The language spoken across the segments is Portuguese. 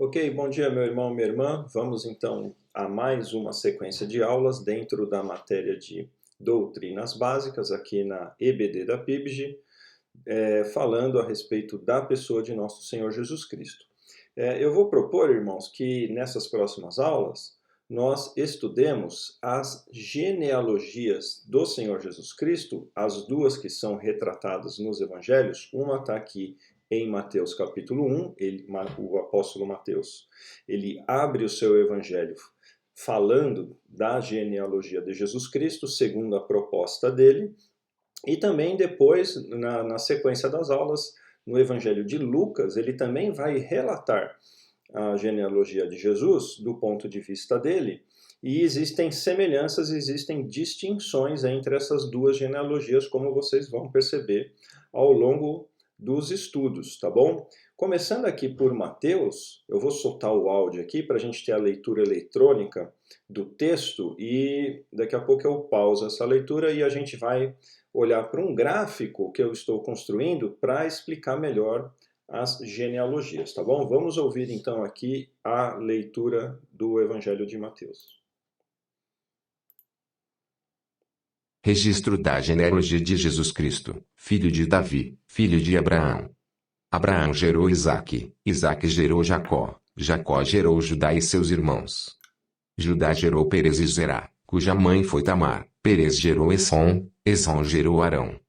Ok, bom dia, meu irmão, minha irmã. Vamos então a mais uma sequência de aulas dentro da matéria de doutrinas básicas aqui na EBD da PIBG, falando a respeito da pessoa de nosso Senhor Jesus Cristo. Eu vou propor, irmãos, que nessas próximas aulas nós estudemos as genealogias do Senhor Jesus Cristo, as duas que são retratadas nos evangelhos. Uma está aqui em Mateus capítulo 1, o apóstolo Mateus, ele abre o seu evangelho falando da genealogia de Jesus Cristo, segundo a proposta dele, e também depois, na sequência das aulas, no evangelho de Lucas, ele também vai relatar a genealogia de Jesus do ponto de vista dele, e existem semelhanças, existem distinções entre essas duas genealogias, como vocês vão perceber ao longo dos estudos, tá bom? Começando aqui por Mateus, eu vou soltar o áudio aqui para a gente ter a leitura eletrônica do texto e daqui a pouco eu pauso essa leitura e a gente vai olhar para um gráfico que eu estou construindo para explicar melhor as genealogias, tá bom? Vamos ouvir então aqui a leitura do Evangelho de Mateus. Registro da genealogia de Jesus Cristo, filho de Davi, filho de Abraão. Abraão gerou Isaque, Isaque gerou Jacó, Jacó gerou Judá e seus irmãos. Judá gerou Perez e Zerá, cuja mãe foi Tamar. Perez gerou Esrom, Esrom gerou Arão.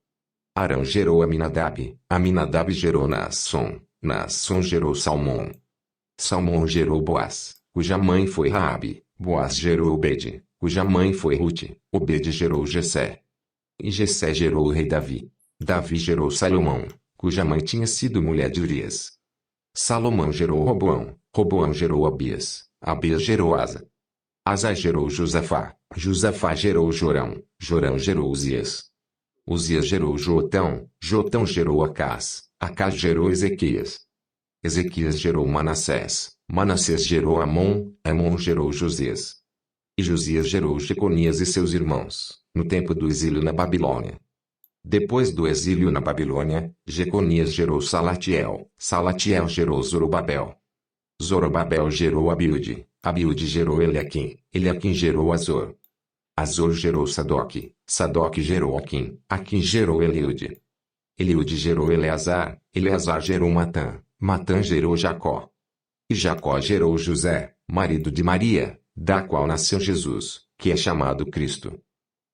Arão gerou Aminadab, Aminadab gerou Naasson, Naasson gerou Salmão. Salmão gerou Boaz, cuja mãe foi Raabe. Boaz gerou Obed, cuja mãe foi Rute. Obed gerou Jessé. E Jessé gerou o rei Davi. Davi gerou Salomão, cuja mãe tinha sido mulher de Urias. Salomão gerou Roboão, Roboão gerou Abias, Abias gerou Asa. Asa gerou Josafá, Josafá gerou Jorão, Jorão gerou Uzias. Uzias gerou Jotão, Jotão gerou Acás, Acás gerou Ezequias. Ezequias gerou Manassés, Manassés gerou Amon, Amon gerou Josias. E Josias gerou Jeconias e seus irmãos, no tempo do exílio na Babilônia. Depois do exílio na Babilônia, Jeconias gerou Salatiel, Salatiel gerou Zorobabel. Zorobabel gerou Abiúde, Abiúde gerou Eliaquim, Eliaquim gerou Azor. Azor gerou Sadoque, Sadoque gerou Aquim, Aquim gerou Eliúde. Eliúde gerou Eleazar, Eleazar gerou Matã, Matã gerou Jacó. E Jacó gerou José, marido de Maria, da qual nasceu Jesus, que é chamado Cristo.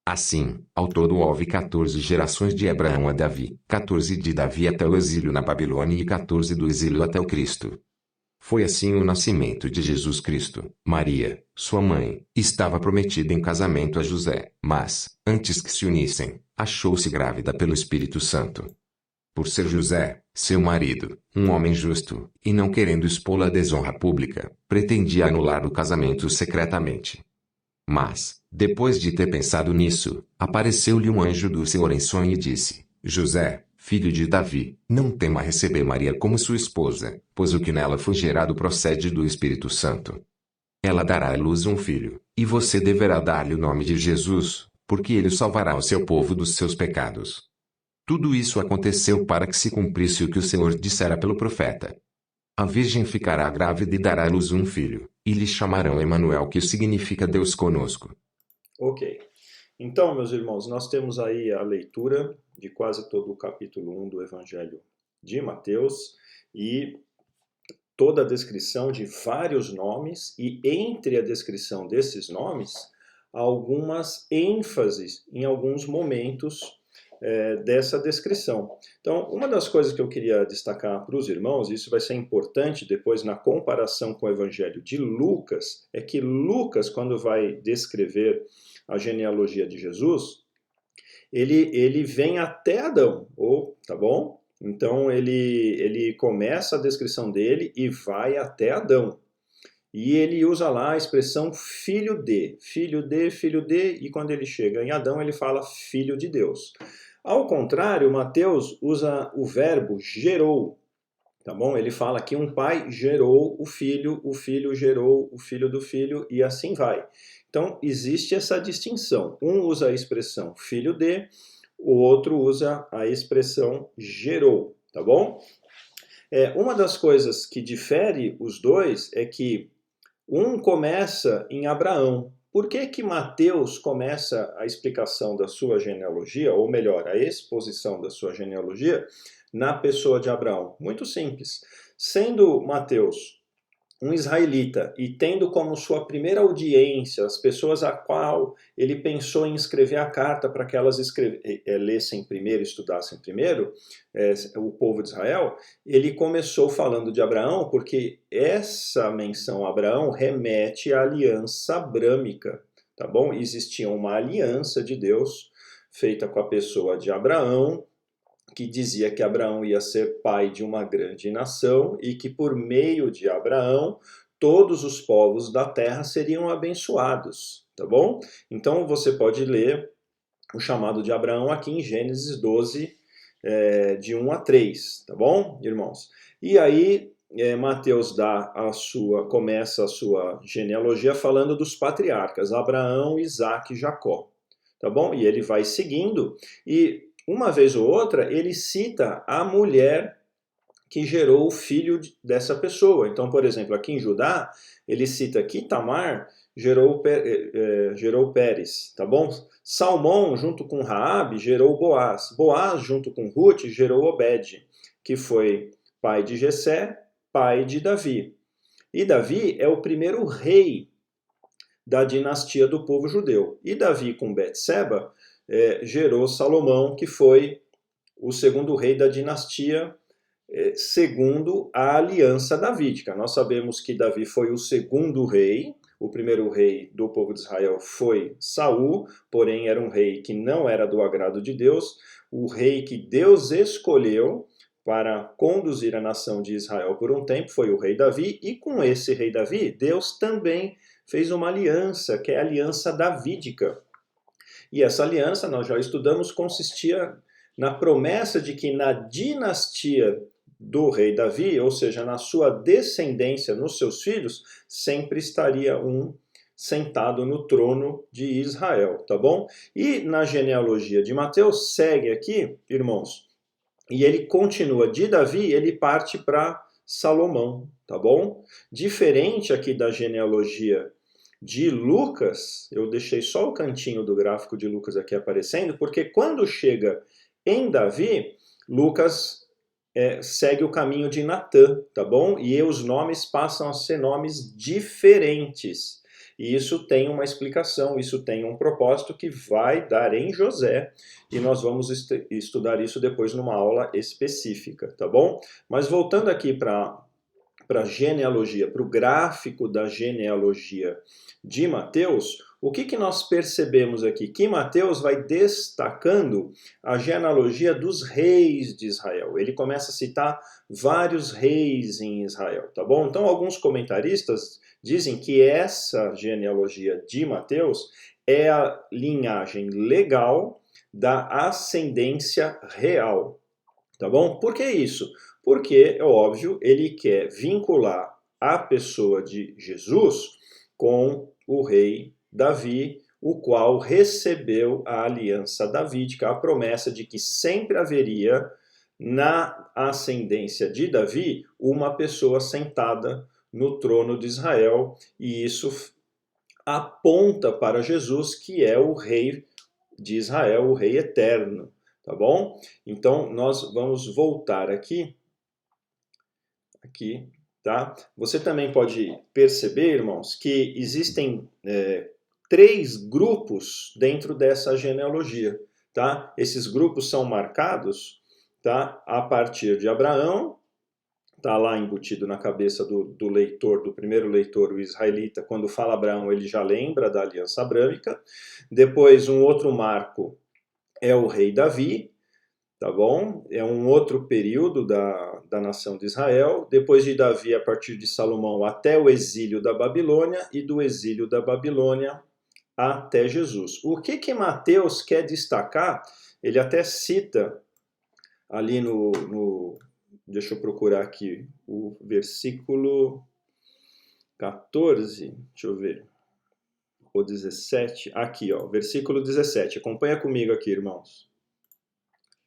Assim, ao todo houve 14 gerações de Abraão a Davi, 14 de Davi até o exílio na Babilônia e 14 do exílio até o Cristo. Foi assim o nascimento de Jesus Cristo. Maria, sua mãe, estava prometida em casamento a José, mas, antes que se unissem, achou-se grávida pelo Espírito Santo. Por ser José, seu marido, um homem justo, e não querendo expô-la à desonra pública, pretendia anular o casamento secretamente. Mas, depois de ter pensado nisso, apareceu-lhe um anjo do Senhor em sonho e disse: José, filho de Davi, não tema receber Maria como sua esposa, pois o que nela foi gerado procede do Espírito Santo. Ela dará à luz um filho, e você deverá dar-lhe o nome de Jesus, porque ele salvará o seu povo dos seus pecados. Tudo isso aconteceu para que se cumprisse o que o Senhor dissera pelo profeta. A virgem ficará grávida e dará à luz um filho, e lhe chamarão Emanuel, que significa Deus conosco. Ok. Então, meus irmãos, nós temos aí a leitura de quase todo o capítulo 1 do Evangelho de Mateus e toda a descrição de vários nomes e entre a descrição desses nomes, algumas ênfases em alguns momentos dessa descrição. Então, uma das coisas que eu queria destacar para os irmãos, e isso vai ser importante depois na comparação com o Evangelho de Lucas, é que Lucas, quando vai descrever a genealogia de Jesus, ele vem até Adão, tá bom? Então ele começa a descrição dele e vai até Adão. E ele usa lá a expressão filho de, filho de, filho de, e quando ele chega em Adão ele fala filho de Deus. Ao contrário, Mateus usa o verbo gerou, tá bom? Ele fala que um pai gerou o filho gerou o filho do filho e assim vai. Então, existe essa distinção. Um usa a expressão filho de, o outro usa a expressão gerou, tá bom? Uma das coisas que difere os dois é que um começa em Abraão. Por que que Mateus começa a explicação da sua genealogia, ou melhor, a exposição da sua genealogia, na pessoa de Abraão? Muito simples. Sendo Mateus um israelita e tendo como sua primeira audiência as pessoas a qual ele pensou em escrever a carta para que elas lessem primeiro, estudassem primeiro, o povo de Israel, ele começou falando de Abraão porque essa menção a Abraão remete à aliança abrâmica, tá bom? Existia uma aliança de Deus feita com a pessoa de Abraão, que dizia que Abraão ia ser pai de uma grande nação e que por meio de Abraão todos os povos da terra seriam abençoados, tá bom? Então você pode ler o chamado de Abraão aqui em Gênesis 12, de 1 a 3, tá bom, irmãos? E aí Mateus começa a sua genealogia falando dos patriarcas, Abraão, Isaque e Jacó, tá bom? E ele vai seguindo e uma vez ou outra, ele cita a mulher que gerou o filho dessa pessoa. Então, por exemplo, aqui em Judá, ele cita que Tamar gerou Pérez, tá bom? Salmão, junto com Raabe, gerou Boaz. Boaz, junto com Ruth, gerou Obed, que foi pai de Jessé, pai de Davi. E Davi é o primeiro rei da dinastia do povo judeu. E Davi, com Betseba, gerou Salomão, que foi o segundo rei da dinastia, segundo a aliança davídica. Nós sabemos que Davi foi o segundo rei, o primeiro rei do povo de Israel foi Saul, porém era um rei que não era do agrado de Deus, o rei que Deus escolheu para conduzir a nação de Israel por um tempo foi o rei Davi, e com esse rei Davi, Deus também fez uma aliança, que é a aliança davídica. E essa aliança, nós já estudamos, consistia na promessa de que na dinastia do rei Davi, ou seja, na sua descendência, nos seus filhos, sempre estaria um sentado no trono de Israel, tá bom? E na genealogia de Mateus, segue aqui, irmãos, e ele continua de Davi, ele parte para Salomão, tá bom? Diferente aqui da genealogia de Lucas, eu deixei só o cantinho do gráfico de Lucas aqui aparecendo, porque quando chega em Davi, Lucas segue o caminho de Natã, tá bom? E os nomes passam a ser nomes diferentes. E isso tem uma explicação, isso tem um propósito que vai dar em José, e nós vamos estudar isso depois numa aula específica, tá bom? Mas voltando aqui para a genealogia, para o gráfico da genealogia de Mateus, o que nós percebemos aqui? Que Mateus vai destacando a genealogia dos reis de Israel. Ele começa a citar vários reis em Israel, tá bom? Então, alguns comentaristas dizem que essa genealogia de Mateus é a linhagem legal da ascendência real, tá bom? Por que isso? Porque, é óbvio, ele quer vincular a pessoa de Jesus com o rei Davi, o qual recebeu a aliança davídica, a promessa de que sempre haveria na ascendência de Davi uma pessoa sentada no trono de Israel, e isso aponta para Jesus, que é o rei de Israel, o rei eterno, tá bom? Então, nós vamos voltar aqui, tá? Você também pode perceber, irmãos, que existem 3 grupos dentro dessa genealogia, tá? Esses grupos são marcados, tá? A partir de Abraão, tá lá embutido na cabeça do leitor, do primeiro leitor, o israelita, quando fala Abraão, ele já lembra da aliança abrâmica. Depois, um outro marco é o rei Davi, tá bom? É um outro período da nação de Israel. Depois de Davi, a partir de Salomão, até o exílio da Babilônia, e do exílio da Babilônia até Jesus. O que Mateus quer destacar? Ele até cita ali deixa eu procurar aqui, o versículo 14, deixa eu ver, ou 17, aqui ó, versículo 17, acompanha comigo aqui, irmãos.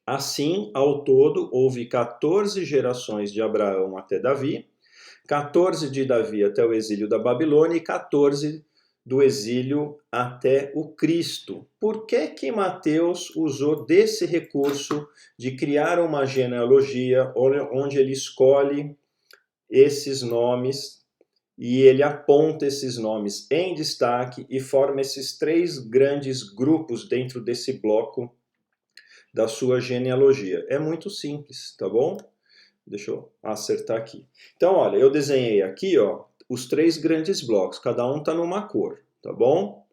Assim, ao todo, houve 14 gerações de Abraão até Davi, 14 de Davi até o exílio da Babilônia e 14 do exílio até o Cristo. Por que que Mateus usou desse recurso de criar uma genealogia onde ele escolhe esses nomes e ele aponta esses nomes em destaque e forma esses 3 grandes grupos dentro desse bloco da sua genealogia? É muito simples, tá bom? Deixa eu acertar aqui. Então, olha, eu desenhei aqui, ó, os 3 grandes blocos, cada um está numa cor, tá bom?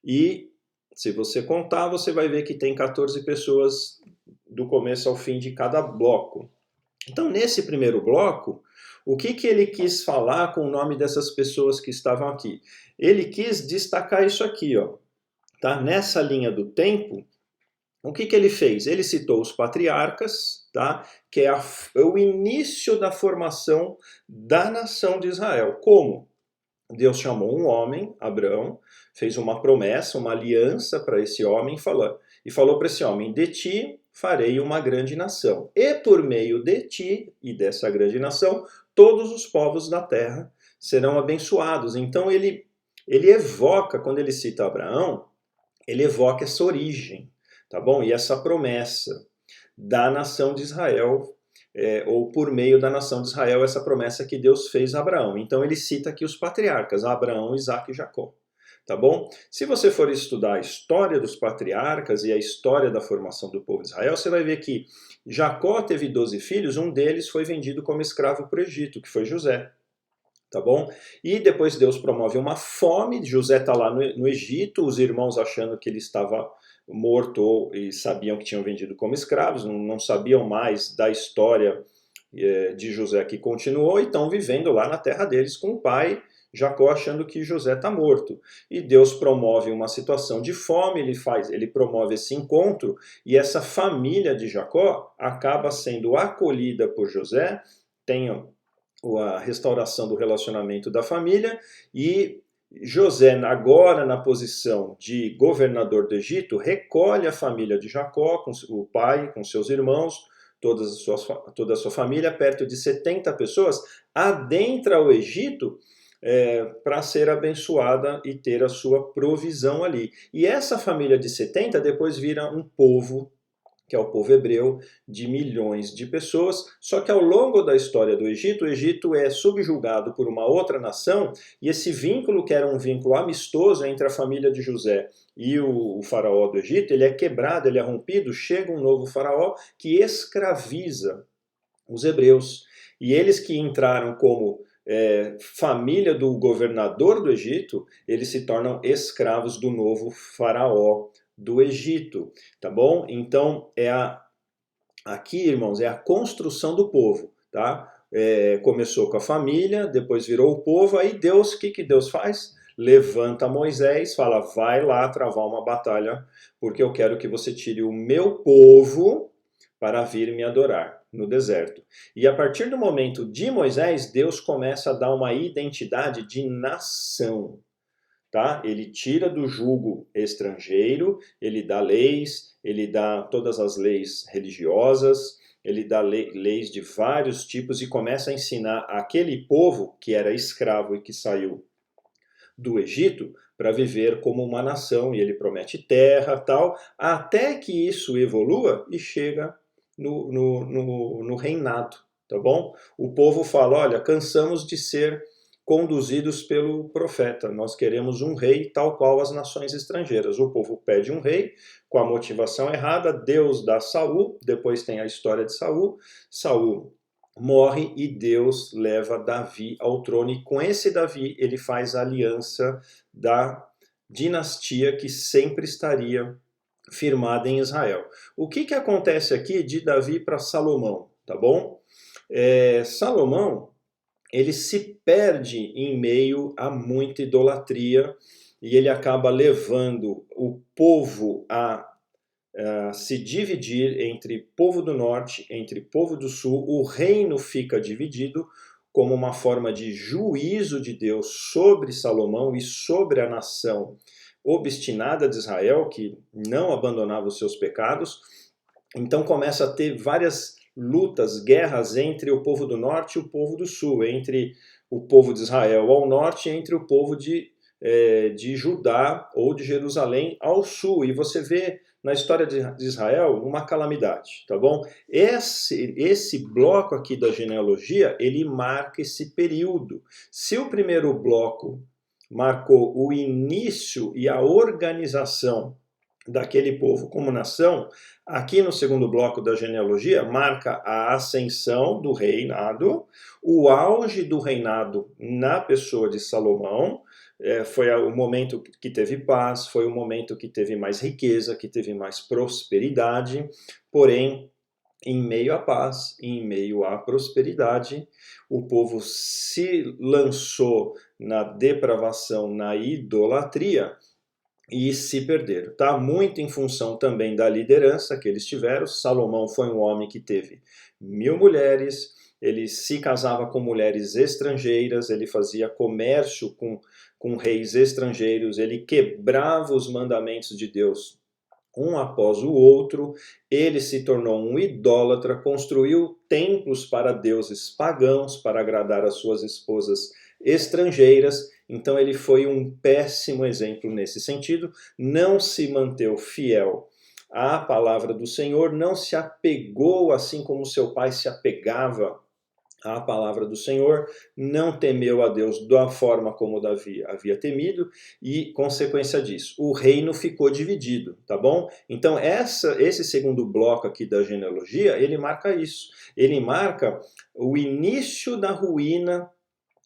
E se você contar, você vai ver que tem 14 pessoas do começo ao fim de cada bloco. Então, nesse primeiro bloco, o que que ele quis falar com o nome dessas pessoas que estavam aqui? Ele quis destacar isso aqui, ó, tá? Nessa linha do tempo, o que que ele fez? Ele citou os patriarcas, tá? Que é o início da formação da nação de Israel. Como? Deus chamou um homem, Abraão, fez uma promessa, uma aliança para esse homem, e falou para esse homem: de ti farei uma grande nação, e por meio de ti e dessa grande nação, todos os povos da terra serão abençoados. Então ele evoca, quando ele cita Abraão, ele evoca essa origem, tá bom? E essa promessa da nação de Israel, ou por meio da nação de Israel, essa promessa que Deus fez a Abraão. Então ele cita aqui os patriarcas, Abraão, Isaque e Jacó, tá bom? Se você for estudar a história dos patriarcas e a história da formação do povo de Israel, você vai ver que Jacó teve 12 filhos, um deles foi vendido como escravo para o Egito, que foi José. Tá bom? E depois Deus promove uma fome, José está lá no Egito, os irmãos achando que ele estava morto e sabiam que tinham vendido como escravos, não sabiam mais da história de José que continuou, e estão vivendo lá na terra deles com o pai, Jacó, achando que José está morto. E Deus promove uma situação de fome, ele promove esse encontro, e essa família de Jacó acaba sendo acolhida por José, tem a restauração do relacionamento da família, e José, agora na posição de governador do Egito, recolhe a família de Jacó, com o pai, com seus irmãos, toda a sua família, perto de 70 pessoas, adentra o Egito para ser abençoada e ter a sua provisão ali. E essa família de 70 depois vira um povo, que é o povo hebreu, de milhões de pessoas, só que ao longo da história do Egito, o Egito é subjugado por uma outra nação, e esse vínculo, que era um vínculo amistoso entre a família de José e o faraó do Egito, ele é quebrado, ele é rompido, chega um novo faraó que escraviza os hebreus. E eles que entraram como família do governador do Egito, eles se tornam escravos do novo faraó do Egito, tá bom? Então, aqui, irmãos, é a construção do povo, tá? Começou com a família, depois virou o povo, aí Deus, o que que Deus faz? Levanta Moisés, fala, vai lá travar uma batalha, porque eu quero que você tire o meu povo para vir me adorar no deserto. E a partir do momento de Moisés, Deus começa a dar uma identidade de nação, tá? Ele tira do jugo estrangeiro, ele dá leis, ele dá todas as leis religiosas, ele dá leis de vários tipos e começa a ensinar aquele povo que era escravo e que saiu do Egito para viver como uma nação, e ele promete terra, tal, até que isso evolua e chega no reinado, tá bom? O povo fala, olha, cansamos de ser conduzidos pelo profeta, nós queremos um rei tal qual as nações estrangeiras. O povo pede um rei com a motivação errada, Deus dá Saul, depois tem a história de Saul, Saul morre e Deus leva Davi ao trono, e com esse Davi ele faz a aliança da dinastia que sempre estaria firmada em Israel. O que acontece aqui de Davi para Salomão, tá bom? Salomão, ele se perde em meio a muita idolatria e ele acaba levando o povo a se dividir entre povo do norte, entre povo do sul. O reino fica dividido como uma forma de juízo de Deus sobre Salomão e sobre a nação obstinada de Israel, que não abandonava os seus pecados. Então começa a ter várias lutas, guerras entre o povo do norte e o povo do sul, entre o povo de Israel ao norte e entre o povo de Judá ou de Jerusalém ao sul. E você vê na história de Israel uma calamidade, tá bom? Esse bloco aqui da genealogia, ele marca esse período. Se o primeiro bloco marcou o início e a organização daquele povo como nação, aqui no segundo bloco da genealogia marca a ascensão do reinado, o auge do reinado na pessoa de Salomão, foi o momento que teve paz, foi o momento que teve mais riqueza, que teve mais prosperidade, porém, em meio à paz, em meio à prosperidade, o povo se lançou na depravação, na idolatria, e se perderam, tá? Muito em função também da liderança que eles tiveram. Salomão foi um homem que teve 1000 mulheres, ele se casava com mulheres estrangeiras, ele fazia comércio com reis estrangeiros, ele quebrava os mandamentos de Deus um após o outro, ele se tornou um idólatra, construiu templos para deuses pagãos, para agradar as suas esposas estrangeiras. Então ele foi um péssimo exemplo nesse sentido, não se manteve fiel à palavra do Senhor, não se apegou assim como seu pai se apegava à palavra do Senhor, não temeu a Deus da forma como Davi havia temido e, consequência disso, o reino ficou dividido, tá bom? Então esse segundo bloco aqui da genealogia, ele marca isso. Ele marca o início da ruína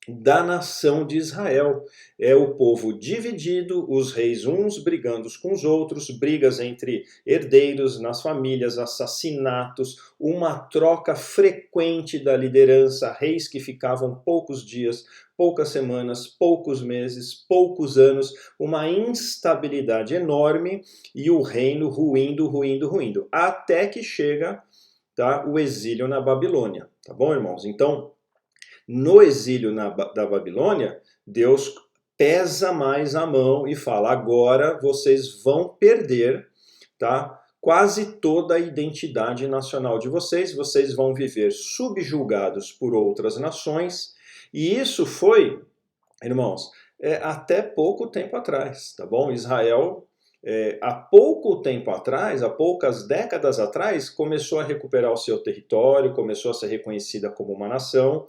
da nação de Israel. É o povo dividido, os reis uns brigando com os outros, brigas entre herdeiros nas famílias, assassinatos, uma troca frequente da liderança, reis que ficavam poucos dias, poucas semanas, poucos meses, poucos anos, uma instabilidade enorme e o reino ruindo, até que chega, tá, o exílio na Babilônia, tá bom, irmãos? Então, no exílio da Babilônia, Deus pesa mais a mão e fala: agora vocês vão perder, tá, quase toda a identidade nacional de vocês, vocês vão viver subjugados por outras nações. E isso foi, irmãos, até pouco tempo atrás, tá bom? Israel, há pouco tempo atrás, há poucas décadas atrás, começou a recuperar o seu território, começou a ser reconhecida como uma nação,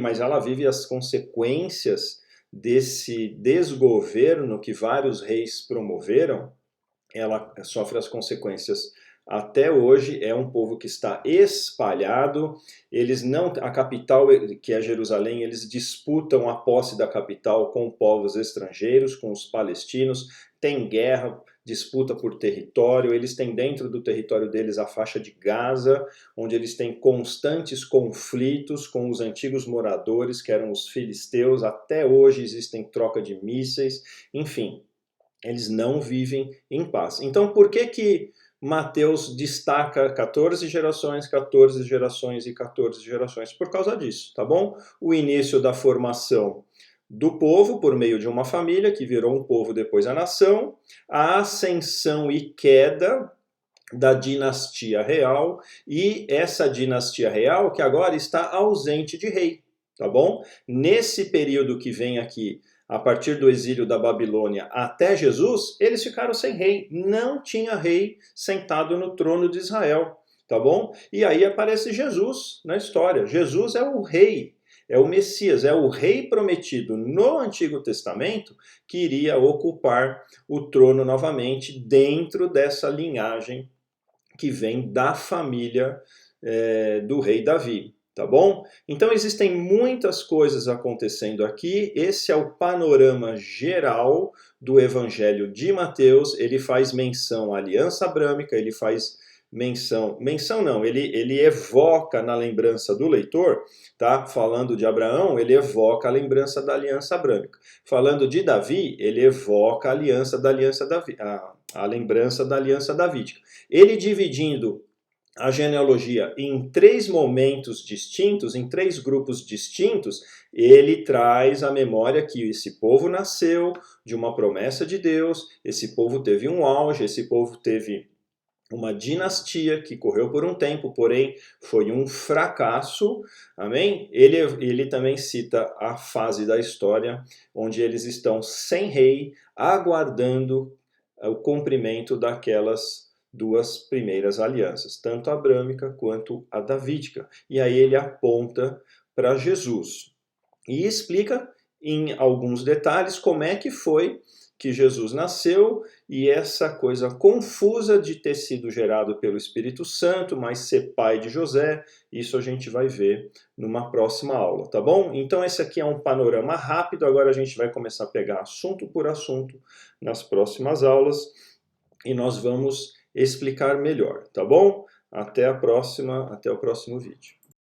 mas ela vive as consequências desse desgoverno que vários reis promoveram. Ela sofre as consequências até hoje. É um povo que está espalhado. Eles não, a capital, que é Jerusalém, eles disputam a posse da capital com povos estrangeiros, com os palestinos. Tem guerra, disputa por território. Eles têm dentro do território deles a faixa de Gaza, onde eles têm constantes conflitos com os antigos moradores, que eram os filisteus. Até hoje existem troca de mísseis. Enfim, eles não vivem em paz. Então, por que Mateus destaca 14 gerações, 14 gerações e 14 gerações? Por causa disso, tá bom? O início da formação do povo por meio de uma família que virou um povo, depois a nação, a ascensão e queda da dinastia real, e essa dinastia real que agora está ausente de rei, tá bom? Nesse período que vem aqui, a partir do exílio da Babilônia até Jesus, eles ficaram sem rei. Não tinha rei sentado no trono de Israel, tá bom? E aí aparece Jesus na história. Jesus é o rei, é o Messias, é o rei prometido no Antigo Testamento que iria ocupar o trono novamente dentro dessa linhagem que vem da família do rei Davi. Tá bom? Então existem muitas coisas acontecendo aqui. Esse é o panorama geral do Evangelho de Mateus. Ele faz menção à aliança abrâmica, ele faz menção não, ele evoca na lembrança do leitor, tá? Falando de Abraão, ele evoca a lembrança da aliança abrâmica. Falando de Davi, ele evoca a lembrança da aliança davídica. Ele dividindo a genealogia em 3 momentos distintos, em 3 grupos distintos, ele traz à memória que esse povo nasceu de uma promessa de Deus, esse povo teve um auge, esse povo teve uma dinastia que correu por um tempo, porém foi um fracasso, amém? Ele também cita a fase da história onde eles estão sem rei, aguardando o cumprimento daquelas duas primeiras alianças, tanto a abrâmica quanto a davídica. E aí ele aponta para Jesus e explica em alguns detalhes como é que foi que Jesus nasceu e essa coisa confusa de ter sido gerado pelo Espírito Santo, mas ser pai de José, isso a gente vai ver numa próxima aula, tá bom? Então esse aqui é um panorama rápido, agora a gente vai começar a pegar assunto por assunto nas próximas aulas e nós vamos explicar melhor, tá bom? Até a próxima, até o próximo vídeo.